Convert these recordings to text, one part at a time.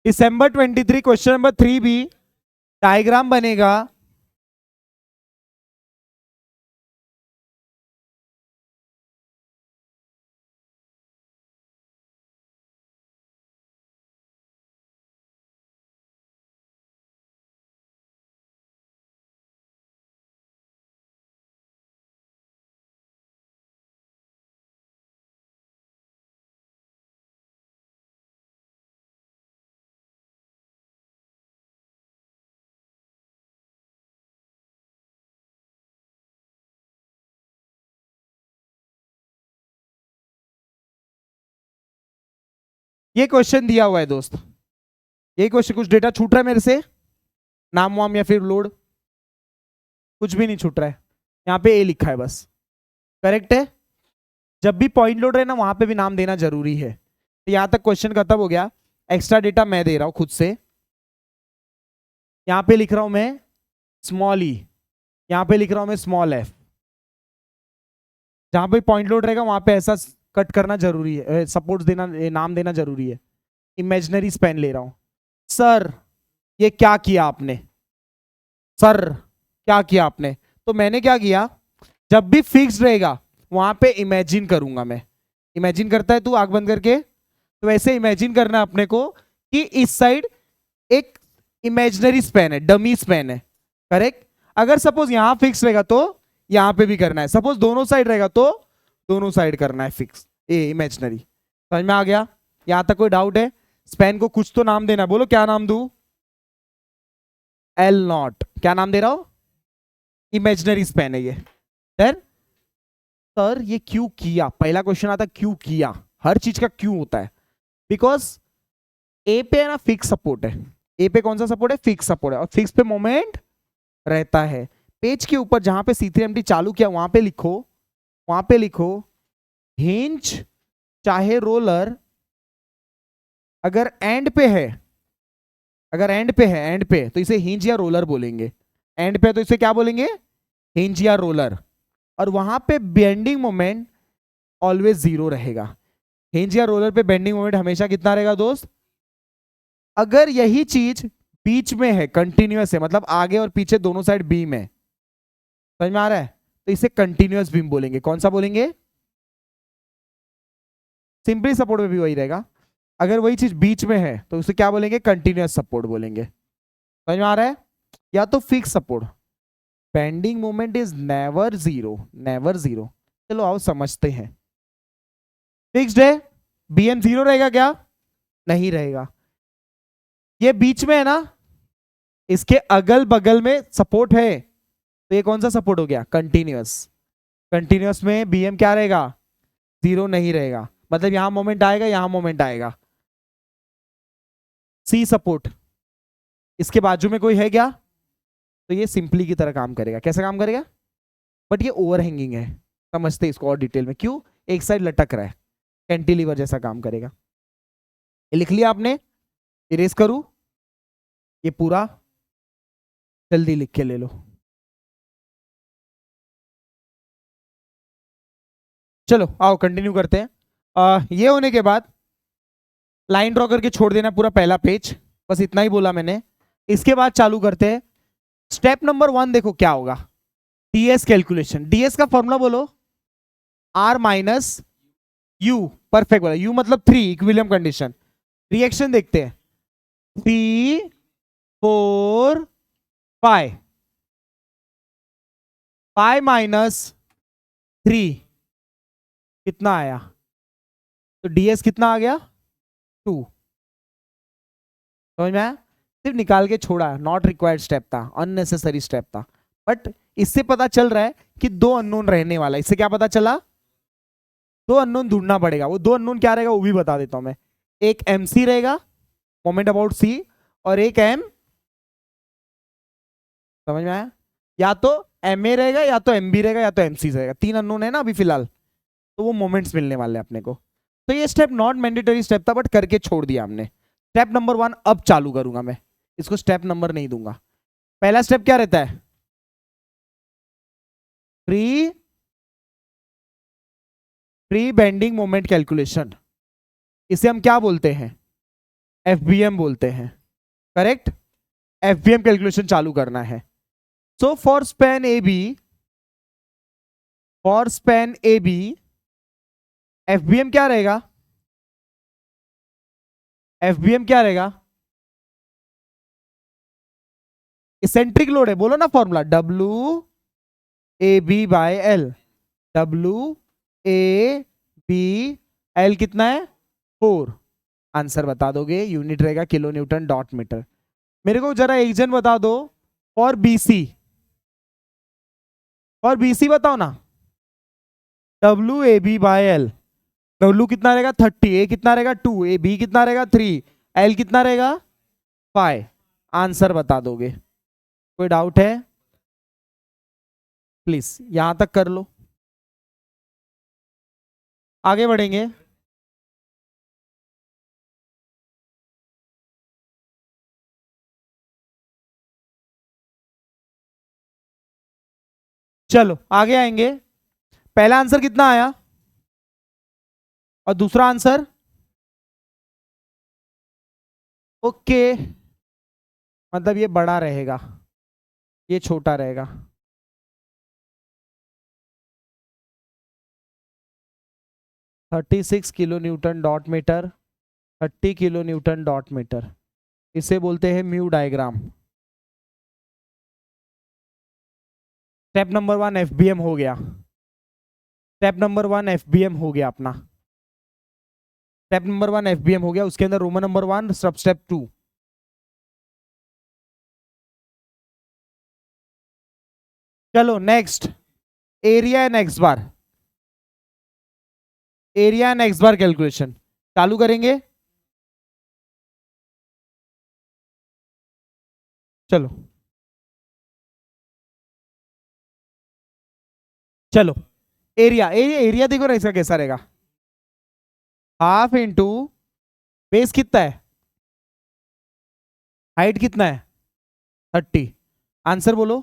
दिसंबर 23 question number 3 भी diagram बनेगा। ये क्वेश्चन दिया हुआ है दोस्त, ये क्वेश्चन, कुछ डेटा छूट रहा है मेरे से, नाम वाम या फिर लोड, कुछ भी नहीं छूट रहा है। यहाँ पे ए लिखा है बस, करेक्ट है। जब भी पॉइंट लोड रहे ना वहां पे भी नाम देना जरूरी है। तो यहां तक क्वेश्चन खत्म हो गया। एक्स्ट्रा डेटा मैं दे रहा हूं खुद से। यहां पे लिख रहा हूं मैं स्मॉल ई, यहां पे लिख रहा हूं मैं स्मॉल एफ। जहां पे पॉइंट लोड रहेगा वहां पे ऐसा कट करना जरूरी है, सपोर्ट देना, नाम देना जरूरी है। इमेजिनरी स्पेन ले रहा हूं। सर ये क्या किया आपने, सर क्या किया आपने? तो मैंने क्या किया, जब भी फिक्स रहेगा वहां पे इमेजिन करूंगा मैं। इमेजिन करता है तू आंख बंद करके, तो वैसे इमेजिन करना है अपने को कि इस साइड एक इमेजिनरी स्पेन है, डमी स्पेन है, करेक्ट। अगर सपोज यहां फिक्स रहेगा तो यहां पे भी करना है, सपोज दोनों साइड रहेगा तो दोनों साइड करना है फिक्स, ए इमेजिनरी। समझ में आ गया? यहां तक कोई डाउट है? स्पेन को कुछ तो नाम देना, बोलो क्या नाम दूं? एल नॉट, क्या नाम दे रहा हूं? इमेजिनरी स्पेन है ये। सर सर ये क्यों किया, पहला क्वेश्चन आता क्यों किया, हर चीज का क्यों होता है। बिकॉज ए पे है ना फिक्स सपोर्ट है, ए पे कौन सा सपोर्ट है? फिक्स सपोर्ट है, और फिक्स पे मोमेंट रहता है। पेज के ऊपर जहां पे C3MT चालू किया वहां पे लिखो, वहां पे लिखो हिंज चाहे रोलर, अगर एंड पे है, अगर एंड पे है, एंड पे तो इसे हिंज या रोलर बोलेंगे, एंड पे तो इसे क्या बोलेंगे? हिंज या रोलर। और वहां पे बेंडिंग मोमेंट ऑलवेज जीरो रहेगा। हिंज या रोलर पे बेंडिंग मोमेंट हमेशा कितना रहेगा दोस्त? अगर यही चीज बीच में है, कंटिन्यूअस है, मतलब आगे और पीछे दोनों साइड बीम है, समझ में आ रहा है? तो इसे कंटिन्यूअस बीम बोलेंगे। कौन सा बोलेंगे? सिंपली सपोर्ट में भी वही रहेगा। अगर वही चीज बीच में है तो उसे क्या बोलेंगे? कंटिन्यूअस सपोर्ट बोलेंगे। समझ में आ रहा है? या तो fix support, bending moment is never zero, never zero. चलो आओ समझते हैं। फिक्स्ड है, BM जीरो रहेगा क्या? नहीं रहेगा। ये बीच में है ना, इसके अगल बगल में सपोर्ट है, तो ये कौन सा सपोर्ट हो गया? कंटिन्यूअस। कंटिन्यूअस में BM क्या रहेगा? जीरो नहीं रहेगा, मतलब यहां मोमेंट आएगा, यहां मोमेंट आएगा। C सपोर्ट, इसके बाजू में कोई है क्या? तो ये सिंपली की तरह काम करेगा। कैसे काम करेगा? बट ये ओवरहैंगिंग है, समझते हैं इसको और डिटेल में। क्यों? एक साइड लटक रहा है, कैंटिलीवर जैसा काम करेगा। ये लिख लिया आपने? इरेज करूं ये पूरा? जल्दी लिख के ले लो। चलो आओ कंटिन्यू करते हैं। ये होने के बाद लाइन ड्रॉ करके छोड़ देना पूरा पहला पेज, बस इतना ही बोला मैंने। इसके बाद चालू करते हैं स्टेप नंबर 1। देखो क्या होगा, डीएस कैलकुलेशन। डीएस का फॉर्मूला बोलो, R माइनस यू। परफेक्ट बोला, यू मतलब 3, इक्विलिब्रियम कंडीशन। रिएक्शन देखते हैं, 3 4 5, 5 माइनस 3 कितना आया? तो डीएस कितना आ गया? 2। समझ में आया? सिर्फ निकाल के छोड़ा, नॉट रिक्वायर्ड स्टेप था, अननेसेसरी स्टेप था। बट इससे पता चल रहा है कि दो अननोन रहने वाला है। इससे क्या पता चला? दो अननोन ढूंढना पड़ेगा। वो दो अननोन क्या रहेगा वो भी बता देता हूं मैं। एक MC रहेगा, मोमेंट अबाउट C, और एक M, समझ में आया? या तो MA रहेगा, या तो MB रहेगा, या तो MC रहेगा। 3 अननोन है ना अभी फिलहाल, तो वो मोमेंट्स मिलने वाले हैं अपने को। तो ये स्टेप नॉट मैंडेटरी स्टेप था, बट करके छोड़ दिया हमने। स्टेप नंबर 1 अब चालू करूंगा मैं, इसको स्टेप नंबर नहीं दूंगा। पहला स्टेप क्या रहता है? Pre pre bending moment calculation. इसे हम क्या बोलते हैं? एफबीएम बोलते हैं, करेक्ट। एफबीएम कैलकुलेशन चालू करना है। So for span A B, for span A B FBM क्या रहेगा? एफबीएम क्या रहेगा? इसेंट्रिक लोड है, बोलो ना formula, W A B by L. W A B L कितना है? 4। आंसर बता दोगे, यूनिट रहेगा किलो न्यूटन डॉट मीटर। मेरे को जरा एक जन बता दो फॉर बीसी, और बीसी बताओ ना। W A B by L, W कितना रहेगा 30, ए कितना रहेगा 2, ए बी कितना रहेगा 3, एल कितना रहेगा 5। आंसर बता दोगे? कोई डाउट है? प्लीज यहां तक कर लो, आगे बढ़ेंगे। चलो आगे आएंगे। पहला आंसर कितना आया और दूसरा आंसर? ओके, मतलब ये बड़ा रहेगा, ये छोटा रहेगा। $36 kilo Newton dot metre, 30 kilo Newton dot metre, इसे बोलते हैं mu diagram. Step number 1 FBM हो गया। स्टेप नंबर 1 एफबीएम हो गया अपना। स्टेप नंबर 1 एफबीएम हो गया, उसके अंदर रोमन नंबर 1 सब स्टेप 2। चलो next, area and x bar, area and x bar calculation चालू करेंगे। चलो चलो, एरिया एरिया एरिया देखो ना, इसका कैसा रहेगा? हाफ इंटू बेस कितना है, हाइट कितना है 30। आंसर बोलो।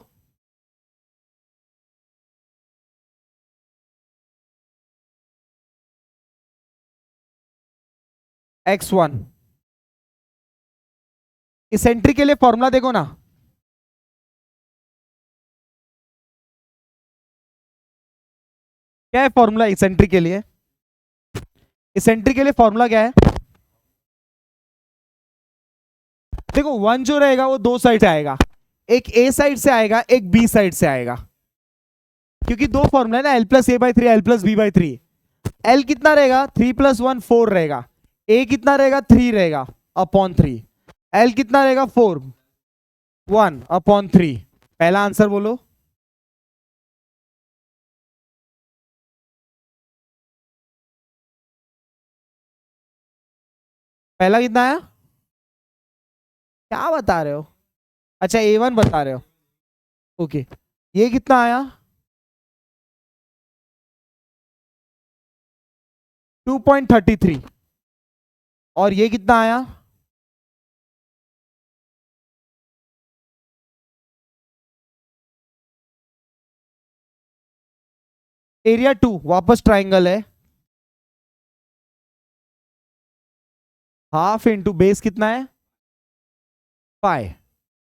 x1। इसेंट्रिक के लिए फॉर्मूला देखो ना, क्या है फॉर्मूला इसेंट्रिक के लिए? इसेंट्रिक के लिए फॉर्मूला क्या है? देखो 1 जो रहेगा वो दो साइड से आएगा, एक ए साइड से आएगा, एक बी साइड से आएगा, क्योंकि दो फॉर्मूला है ना, l+a/3 l+b/3। एल कितना रहेगा 3+1 4 रहेगा, ए कितना रहेगा 3 रहेगा अपॉन 3, एल कितना रहेगा 4 1 अपॉन 3। पहला आंसर बोलो। पहला कितना आया? क्या बता रहे हो? अच्छा A1 बता रहे हो, ओके। ये कितना आया? 2.33। और ये कितना आया? एरिया 2 वापस ट्राइंगल है, हाफ इंटू बेस कितना है 5,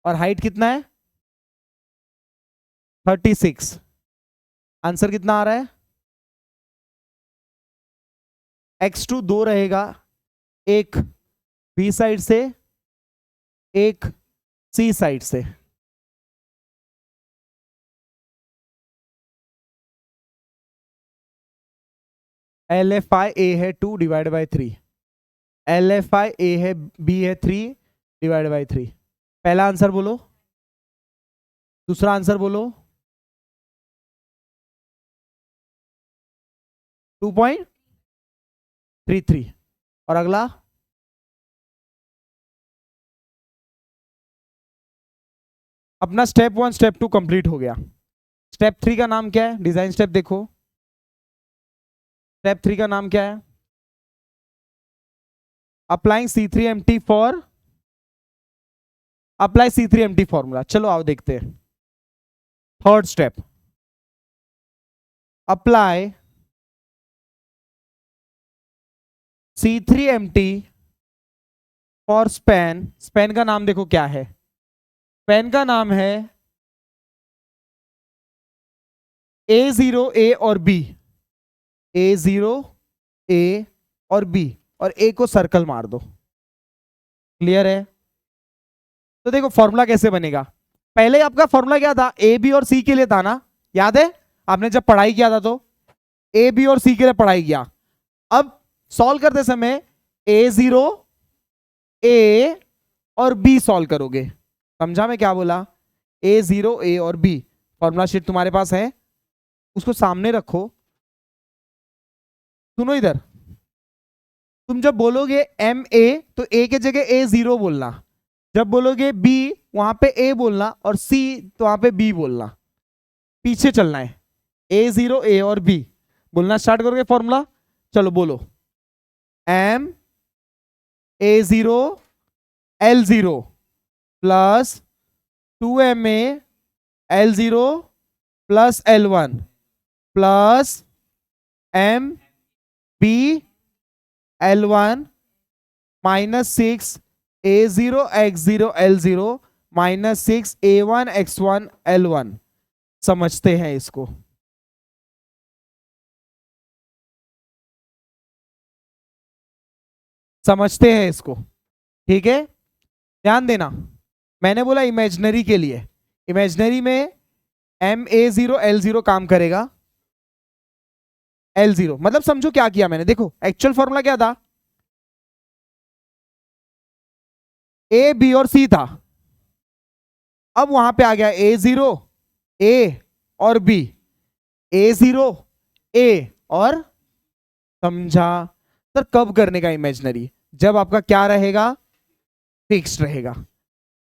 और हाइट कितना है 36। आंसर कितना आ रहा है? x2 दो रहेगा, एक बी साइड से, एक सी साइड से। LFI A है 2/3, LFI A है B है 3/3। पहला आंसर बोलो, दूसरा आंसर बोलो। 2.33। और अगला? अपना स्टेप 1 स्टेप 2 कंप्लीट हो गया। स्टेप 3 का नाम क्या है? डिजाइन स्टेप देखो, स्टेप 3 का नाम क्या है? Applying C3MT for, apply C3MT formula. चलो आओ देखते हैं। Third step, apply C3MT for span, span का नाम देखो क्या है, स्पैन का नाम है A0 A और B, A0 A और B, और A को सर्कल मार दो। क्लियर है? तो देखो फॉर्मूला कैसे बनेगा, पहले आपका फॉर्मूला क्या था, ए बी और सी के लिए था ना, याद है आपने जब पढ़ाई किया था तो ए बी और सी के लिए पढ़ाई किया। अब सॉल्व करते समय A0 A और B सॉल्व करोगे, समझा मैं क्या बोला, A0 A और B। फॉर्मूला शीट तुम्हारे पास है, उसको सामने रखो, सुनो इधर, तुम जब बोलोगे एम ए तो ए के जगह A0 बोलना, जब बोलोगे बी वहां पे ए बोलना, और सी तो वहां पे बी बोलना, पीछे चलना है, A0 A और B बोलना स्टार्ट करोगे फॉर्मूला, चलो बोलो, M A0 L0 plus 2MA L0 plus L1 plus M B L1 minus 6 A0 X0 L0 minus 6 A1 X1 L1। समझते हैं इसको, समझते हैं इसको, ठीक है, ध्यान देना, मैंने बोला इमेजिनरी के लिए, इमेजिनरी में MA0 L0 काम करेगा, L0 मतलब समझो क्या किया मैंने, देखो एक्चुअल फॉर्मूला क्या था, A B और C था, अब वहां पे आ गया A0 A और B, A0 A और, समझा सर कब करने का इमेजिनरी, जब आपका क्या रहेगा, फिक्स्ड रहेगा,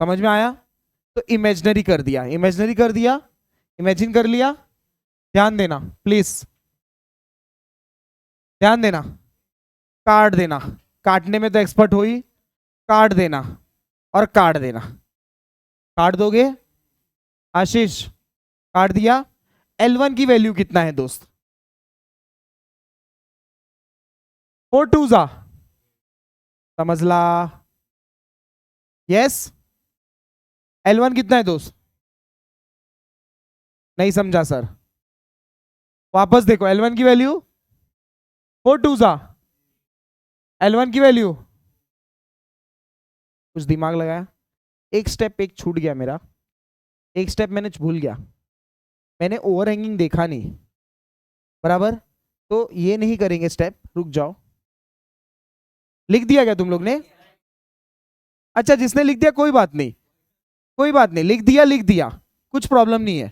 समझ में आया, तो इमेजिनरी कर दिया, इमेजिनरी कर दिया, इमेजिन कर लिया, ध्यान देना प्लीज, ध्यान देना, काट देना, काटने में तो एक्सपर्ट हो ही, काट देना और काट देना, काट दोगे आशीष, काट दिया, L1 की वैल्यू कितना है दोस्त, 4 2 जा, समझ ला, यस, L1 कितना है दोस्त, नहीं समझा सर, वापस देखो L1 की वैल्यू 4 2 जा, L1 की वैल्यू, कुछ दिमाग लगाया, एक स्टेप एक छूट गया मेरा, एक स्टेप मैंने भूल गया, मैंने ओवरहैंगिंग देखा नहीं, बराबर, तो ये नहीं करेंगे स्टेप, रुक जाओ, लिख दिया क्या तुम लोग ने, अच्छा जिसने लिख दिया कोई बात नहीं, कोई बात नहीं, लिख दिया कुछ प्रॉब्लम नहीं है,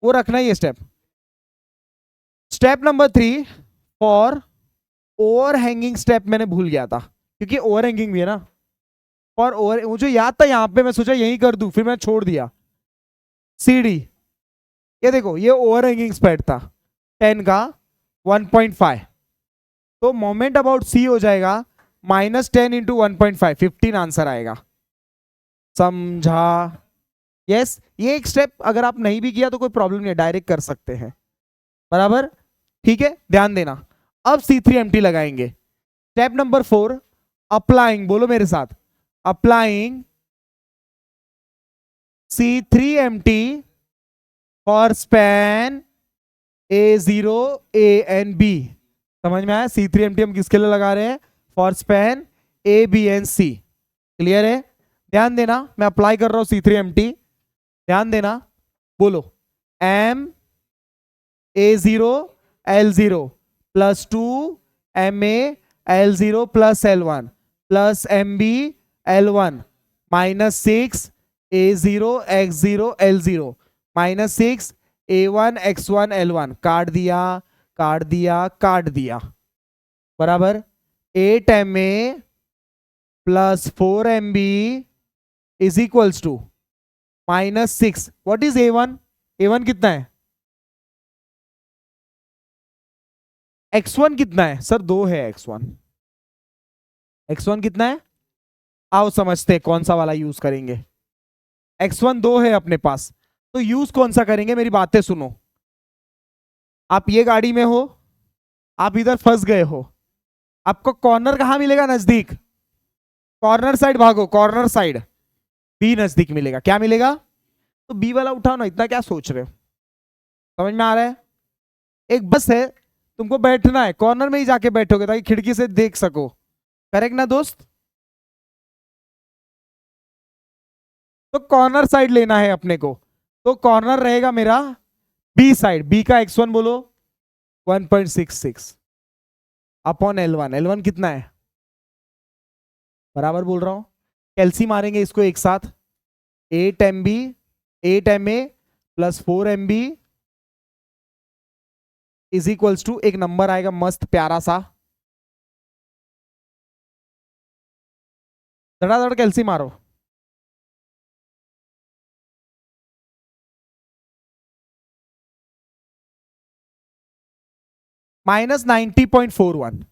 वो रखना ही है step. Step number 3 for overhanging step मैंने भूल गया था, क्योंकि ओवरहैंगिंग भी है ना, फॉर ओवर मुझे याद था यहां पे, मैं सोचा यही कर दूं, फिर मैं छोड़ दिया, CD, ये देखो ये ओवरहैंगिंग स्प्रेड था 10 का 1.5, तो मोमेंट अबाउट C हो जाएगा -10 इंटू 1.5, 15 आंसर आएगा, समझा, यस, ये एक स्टेप अगर आप नहीं भी किया तो कोई प्रॉब्लम नहीं है, डायरेक्ट कर सकते हैं, बराबर, ठीक है, ध्यान देना, अब C3MT लगाएंगे, स्टेप नंबर 4 अप्लाइंग, बोलो मेरे साथ, applying C3MT for span A0 A and B, समझ में आया, C3MT हम किसके लिए लगा रहे हैं, for span A B and C, clear है, ध्यान देना मैं अप्लाई कर रहा हूं C3MT, ध्यान देना, बोलो M A0 L0 plus 2 MA L0 plus L1 plus MB L1 minus 6 A0 X0 L0 minus 6 A1 X1 L1, काट दिया, काट दिया, काट दिया, बराबर, 8 MA plus 4 MB is equals to -6, what is A1, A1 कितना है, X1 कितना है सर, 2 है X1, X1 कितना है, आओ समझते हैं कौन सा वाला यूज करेंगे, X1 2 है अपने पास, तो यूज कौन सा करेंगे, मेरी बातें सुनो, आप ये गाड़ी में हो, आप इधर फंस गए हो, आपको कॉर्नर कहां मिलेगा, नजदीक, कॉर्नर साइड भागो, कॉर्नर साइड बी नजदीक मिलेगा, क्या मिलेगा? तो बी वाला उठाओ ना, इतना क्या सोच रहे हो? समझ में आ रहा है? एक बस है, तुमको बैठना है कॉर्नर में ही जाके बैठोगे ताकि खिड़की से देख सको। करेक्ट ना दोस्त? तो कॉर्नर साइड लेना है अपने को, तो कॉर्नर रहेगा मेरा बी साइड। बी का x1 बोलो 1.66 अपॉन L1। L1 कितना है? बराबर बोल रहा हूं, कैल्सी मारेंगे इसको एक साथ। 8 MB 8 MA plus 4 MB is equals to एक नंबर आएगा मस्त प्यारा सा, धड़ाधड़ कैल्सी मारो। -90.41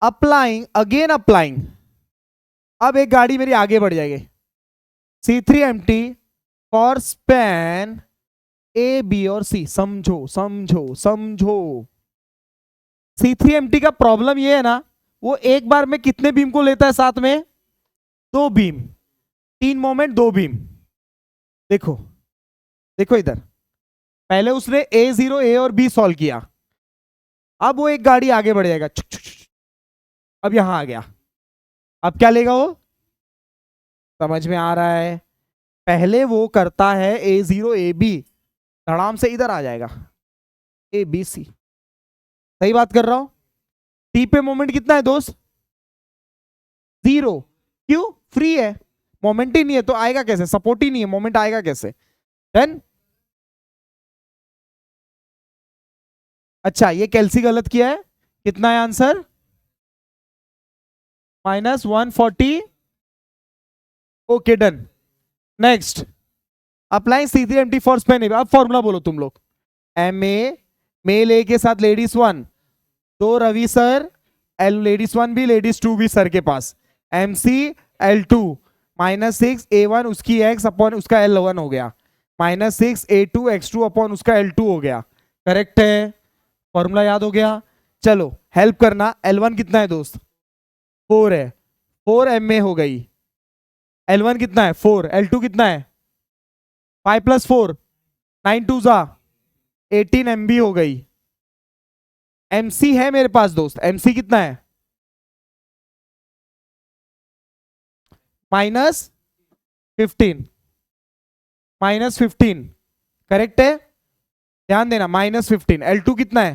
अप्लाइंग अगेन अप्लाइंग। अब एक गाड़ी मेरी आगे बढ़ जाएगी। C3 empty for span A B और सी। समझो समझो समझो। C3 empty का प्रॉब्लम ये है ना, वो एक बार में कितने बीम को लेता है साथ में? 2 बीम, 3 मोमेंट 2 बीम। देखो देखो इधर, पहले उसने A0 A और B सॉल्व किया, अब वो एक गाड़ी आगे बढ़ जाएगा, अब यहां आ गया, अब क्या लेगा वो? समझ में आ रहा है? पहले वो करता है A0 AB, धड़ाम से इधर आ जाएगा ABC। सही बात कर रहा हूं? टी पे मोमेंट कितना है दोस्त? 0। क्यों? फ्री है, मोमेंट ही नहीं है तो आएगा कैसे? सपोर्ट ही नहीं है, मोमेंट आएगा कैसे? डन। अच्छा, ये कैल्सी गलत किया है, कितना है answer? -140। Okay done. Next, applying C3 empty for Spain. अब फॉर्मूला बोलो तुम लोग। MA मेल ए के साथ लेडीज 1, तो रवि सर लेडीज 1 भी लेडीज 2 भी सर के पास। MC L2 -6 A1 उसकी x अपॉन उसका L1 हो गया, -6 A2 x2 अपॉन उसका L2 हो गया। करेक्ट है, फॉर्मूला याद हो गया। चलो हेल्प करना, L1 कितना है दोस्त? 4 है, 4 MA हो गई। L1 कितना है? 4। L2 कितना है? 5 + 4 9 2 जा 18 MB हो गई। MC है मेरे पास दोस्त, MC कितना है? -15 -15 करेक्ट है, ध्यान देना -15। L2 कितना है?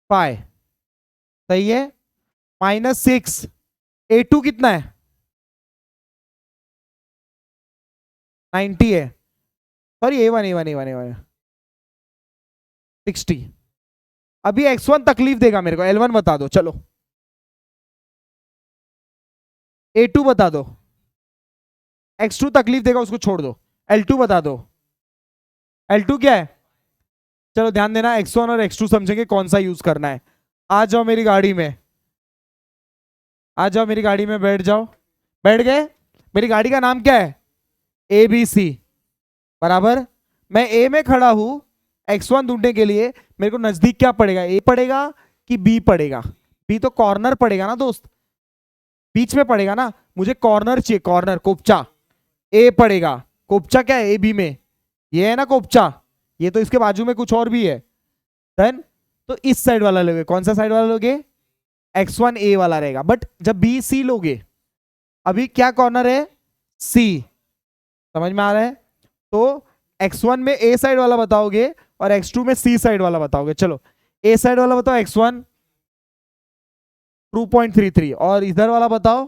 5 सही है। -6 A2 कितना है? 90 है, sorry A1 A1 A1 A1 60। अभी X1 तकलीफ देगा मेरे को, L1 बता दो। चलो A2 बता दो, X2 तकलीफ देगा उसको छोड़ दो। L2 बता दो, L2 क्या है? चलो ध्यान देना, X1 और X2 समझेंगे कौन सा यूज करना है। आ जाओ मेरी गाड़ी में, आ जाओ मेरी गाड़ी में, बैठ जाओ। बैठ गए? मेरी गाड़ी का नाम क्या है? ABC बराबर। मैं A में खड़ा हूं, X1 ढूंढने के लिए मेरे को नजदीक क्या पड़ेगा? A पड़ेगा कि B पड़ेगा? B तो कॉर्नर पड़ेगा ना दोस्त, बीच में पड़ेगा ना, मुझे कॉर्नर चाहिए, कॉर्नर कोपचा। A पड़ेगा, कोपचा क्या है AB में? ये है ना कोपचा, ये तो इसके बाजू में कुछ और भी है। डन। तो इस साइड वाला लोगे, कौन सा साइड वाला लोगे? X1 A वाला रहेगा। बट जब B C लोगे, अभी क्या कॉर्नर है? C। समझ में आ रहा है? तो X1 में A साइड वाला बताओगे और X2 में C साइड वाला बताओगे। चलो A साइड वाला बताओ, X1 2.33, और इधर वाला बताओ।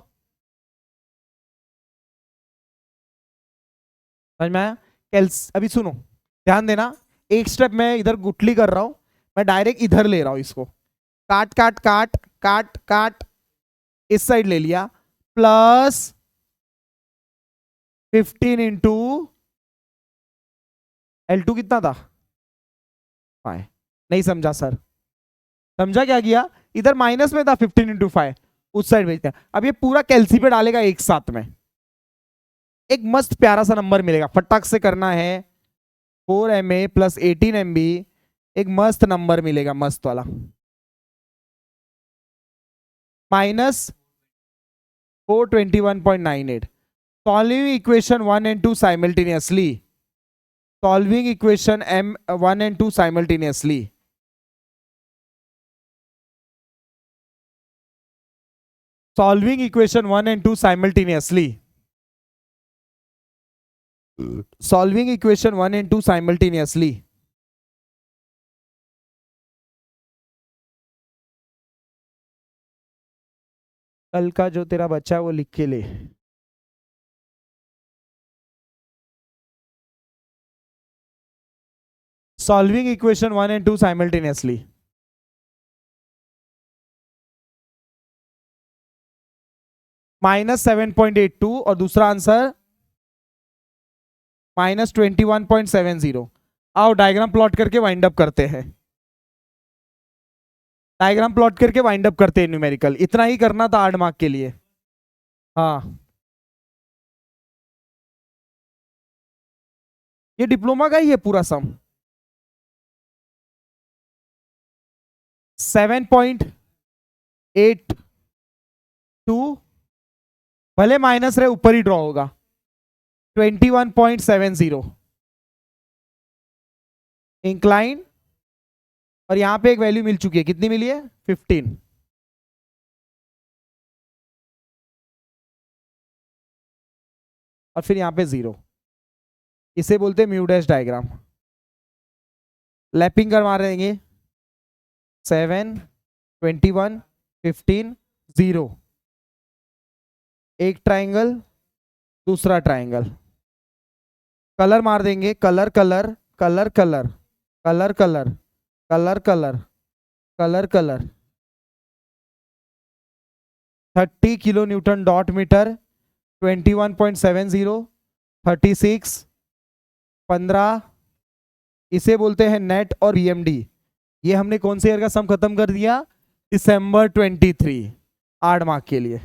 समझ में आया? अभी सुनो, ध्यान देना, एक स्टेप मैं इधर गुटली कर रहा हूं, मैं डायरेक्ट इधर ले रहा हूं इसको, काट काट काट काट काट, इस साइड ले लिया, प्लस 15 इंटू L2 कितना था? 5। नहीं समझा सर? समझा क्या किया? इधर माइनस में था 15 इंटू 5, उस साइड भेजते हैं। अब ये पूरा कैल्सी पे डालेगा एक साथ में, एक मस्त प्यारा सा नंबर मिलेगा, फटाक से करना है। 4 MA प्लस 18 MB, एक मस्त नंबर मिलेगा, मस्त वाला। Minus 421.98. Solving equation 1 and 2 simultaneously. Solving equation M1 and 2 simultaneously. Solving equation 1 and 2 simultaneously. Solving equation 1 and 2 simultaneously. कल का जो तेरा बच्चा है वो लिख के ले. Solving equation 1 and 2 simultaneously. -7.82 और दूसरा आंसर -21.70. आओ डायग्राम प्लॉट करके वाइंड अप करते हैं. डायग्राम प्लॉट करके वाइंड अप करते हैं न्यूमेरिकल. इतना ही करना था 8 मार्क के लिए. हाँ, ये डिप्लोमा का ही है पूरा सम. 7.82 भले माइनस रहे ऊपर ही ड्रॉ होगा. 21.70 इंक्लाइन. और यहां पे एक वैल्यू मिल चुकी है. कितनी मिली है? 15. और फिर यहां पे 0. इसे बोलते हैं म्यू डैश डायग्राम. लैपिंग करवा देंगे. 7, 21, 15, 0. एक ट्राइंगल, दूसरा ट्राइंगल. कलर मार देंगे. Colour colour colour colour colour colour colour colour colour colour. 30 kilo Newton dot metre. 21.70. 36, 15. इसे बोलते हैं नेट और ईएमडी. ये हमने कौन से ईयर का सम खत्म कर दिया? दिसंबर 23. 8 मार्क के लिए.